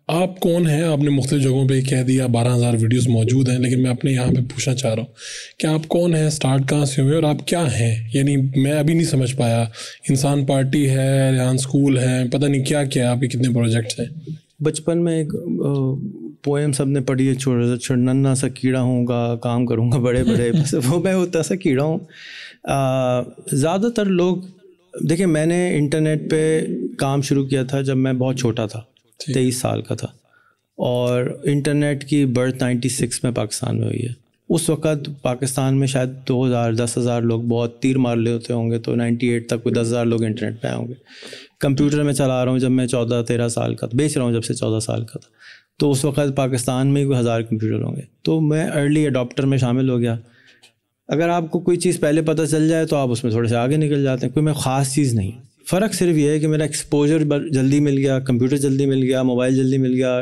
آپ کون ہیں؟ آپ نے مختلف جگہوں پہ کہہ دیا 12,000 ویڈیوز موجود ہیں، لیکن میں اپنے یہاں پہ پوچھنا چاہ رہا ہوں کہ آپ کون ہیں، اسٹارٹ کہاں سے ہوئے اور آپ کیا ہیں؟ یعنی میں ابھی نہیں سمجھ پایا. انسان پارٹی ہے، ریحان اسکول ہے، پتہ نہیں کیا کیا، آپ کے کتنے پروجیکٹس ہیں؟ بچپن میں ایک پوئم سب نے پڑھی ہے، ننا سا کیڑا ہوں گا، کام کروں گا بڑے بڑے. بس وہ میں ہوتا سا کیڑا ہوں. زیادہ تر لوگ دیکھیں، میں نے انٹرنیٹ پہ کام شروع کیا تھا جب میں بہت چھوٹا تھا، 23 سال کا تھا، اور انٹرنیٹ کی برتھ 96 میں پاکستان میں ہوئی ہے. اس وقت پاکستان میں شاید 10,000 لوگ بہت تیر مار لے ہوتے ہوں گے، تو 98 تک کوئی 10,000 لوگ انٹرنیٹ پہ آئے ہوں گے. کمپیوٹر میں چلا رہا ہوں جب میں 14-13 سال کا تھا، بیچ رہا ہوں جب سے 14 سال کا تھا، تو اس وقت پاکستان میں کوئی 1000 کمپیوٹر ہوں گے. تو میں ارلی اڈاپٹر میں شامل ہو گیا. اگر آپ کو کوئی چیز پہلے پتہ چل جائے تو آپ اس میں تھوڑے سے آگے نکل جاتے ہیں. کوئی میں خاص چیز نہیں. فرق صرف یہ ہے کہ میرا ایکسپوجر جلدی مل گیا، کمپیوٹر جلدی مل گیا، موبائل جلدی مل گیا.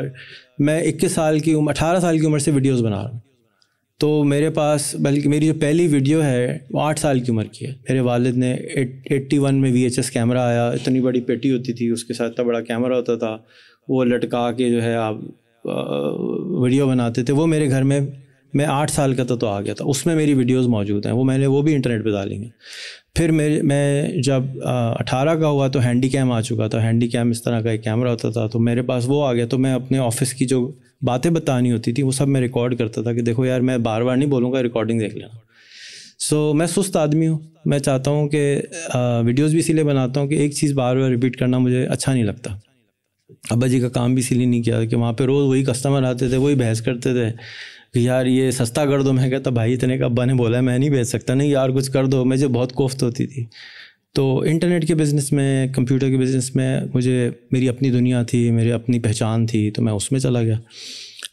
میں 21 سال کی 18 سال کی عمر سے ویڈیوز بنا رہا ہوں. تو میرے پاس، بلکہ میری جو پہلی ویڈیو ہے وہ 8 سال کی عمر کی ہے. میرے والد نے 81 میں VHS کیمرہ آیا، اتنی بڑی پیٹی ہوتی تھی، اس کے ساتھ اتنا بڑا کیمرہ ہوتا تھا، وہ لٹکا کے جو ہے آپ ویڈیو بناتے تھے. وہ میرے گھر میں 8 سال کا تھا تو آ گیا تھا. اس میں میری ویڈیوز موجود ہیں، وہ بھی انٹرنیٹ پہ ڈالیں گے. پھر میں جب 18 کا ہوا تو ہینڈی کیم آ چکا تھا. ہینڈی کیم اس طرح کا ایک کیمرہ ہوتا تھا، تو میرے پاس وہ آ گیا. تو میں اپنے آفس کی جو باتیں بتانی ہوتی تھی وہ سب میں ریکارڈ کرتا تھا کہ دیکھو یار، میں بار بار نہیں بولوں گا، ریکارڈنگ دیکھ لینا. میں سست آدمی ہوں. میں چاہتا ہوں کہ ویڈیوز بھی اسی لیے بناتا ہوں کہ ایک چیز بار بار ریپیٹ کرنا مجھے اچھا نہیں لگتا. ابا جی کا کام بھی اسی لیے نہیں کیا کہ وہاں پہ روز وہی کسٹمر آتے تھے، وہی بحث کرتے تھے کہ یار یہ سستا کر دو. میں کہتا بھائی اتنے کا ابا نے بولا ہے، میں نہیں بیچ سکتا. نہیں یار کچھ کر دو. مجھے بہت کوفت ہوتی تھی. تو انٹرنیٹ کے بزنس میں، کمپیوٹر کے بزنس میں مجھے میری اپنی دنیا تھی، میری اپنی پہچان تھی، تو میں اس میں چلا گیا.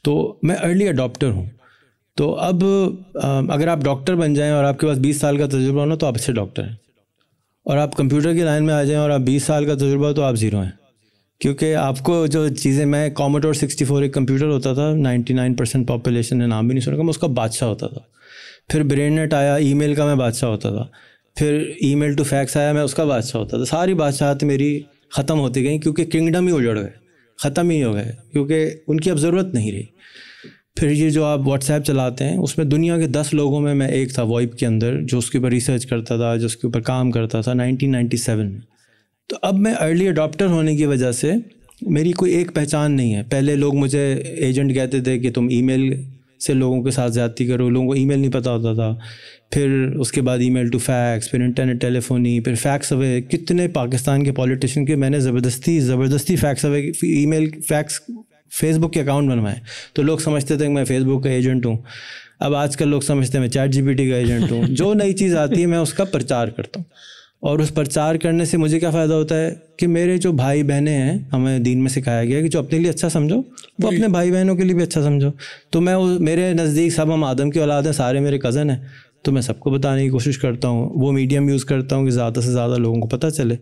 تو میں ارلی اڈاپٹر ہوں. تو اب اگر آپ ڈاکٹر بن جائیں اور آپ کے پاس 20 سال کا تجربہ ہو نا تو آپ اچھے ڈاکٹر ہیں. اور آپ کمپیوٹر کی لائن میں آ جائیں اور آپ 20 سال کا تجربہ ہو تو آپ زیرو ہیں. کیونکہ آپ کو جو چیزیں، میں کوموڈور 64 ایک کمپیوٹر ہوتا تھا، 99% پاپولیشن نے نام بھی نہیں سنا کہ میں اس کا بادشاہ ہوتا تھا. پھر برین نیٹ آیا، ای میل کا میں بادشاہ ہوتا تھا. پھر ای میل ٹو فیکس آیا، میں اس کا بادشاہ ہوتا تھا. ساری بادشاہت میری ختم ہوتی گئیں کیونکہ کنگڈم ہی اجڑ گئے، ختم ہی ہو گئے، کیونکہ ان کی اب ضرورت نہیں رہی. پھر یہ جو آپ واٹس ایپ چلاتے ہیں، اس میں دنیا کے 10 لوگوں میں ایک تھا وائپ کے اندر، جو اس کے اوپر ریسرچ کرتا تھا، جو اس کے اوپر کام کرتا تھا 1997 میں. تو اب میں ارلی اڈاپٹر ہونے کی وجہ سے میری کوئی ایک پہچان نہیں ہے. پہلے لوگ مجھے ایجنٹ کہتے تھے کہ تم ای میل سے لوگوں کے ساتھ زیادتی کرو. لوگوں کو ای میل نہیں پتہ ہوتا تھا. پھر اس کے بعد ای میل ٹو فیکس، پھر انٹرنیٹ ٹیلیفونی، پھر فیکس اوے. کتنے پاکستان کے پولیٹیشین کے میں نے زبردستی فیکس اوے، ای میل فیکس، فیس بک کے اکاؤنٹ بنوائے. تو لوگ سمجھتے تھے کہ میں فیس بک کا ایجنٹ ہوں. اب آج کل لوگ سمجھتے ہیں میں چیٹ GPT کا ایجنٹ ہوں. جو نئی چیز آتی ہے میں اس کا پرچار کرتا ہوں. اور اس پرچار کرنے سے مجھے کیا فائدہ ہوتا ہے کہ میرے جو بھائی بہنیں ہیں، ہمیں دین میں سکھایا گیا کہ جو اپنے لیے اچھا سمجھو وہ اپنے بھائی بہنوں کے لیے بھی اچھا سمجھو. تو میرے نزدیک سب ہم آدم کی اولاد ہیں، سارے میرے کزن ہیں. تو میں سب کو بتانے کی کوشش کرتا ہوں. وہ میڈیم یوز کرتا ہوں کہ زیادہ سے زیادہ لوگوں کو پتہ چلے.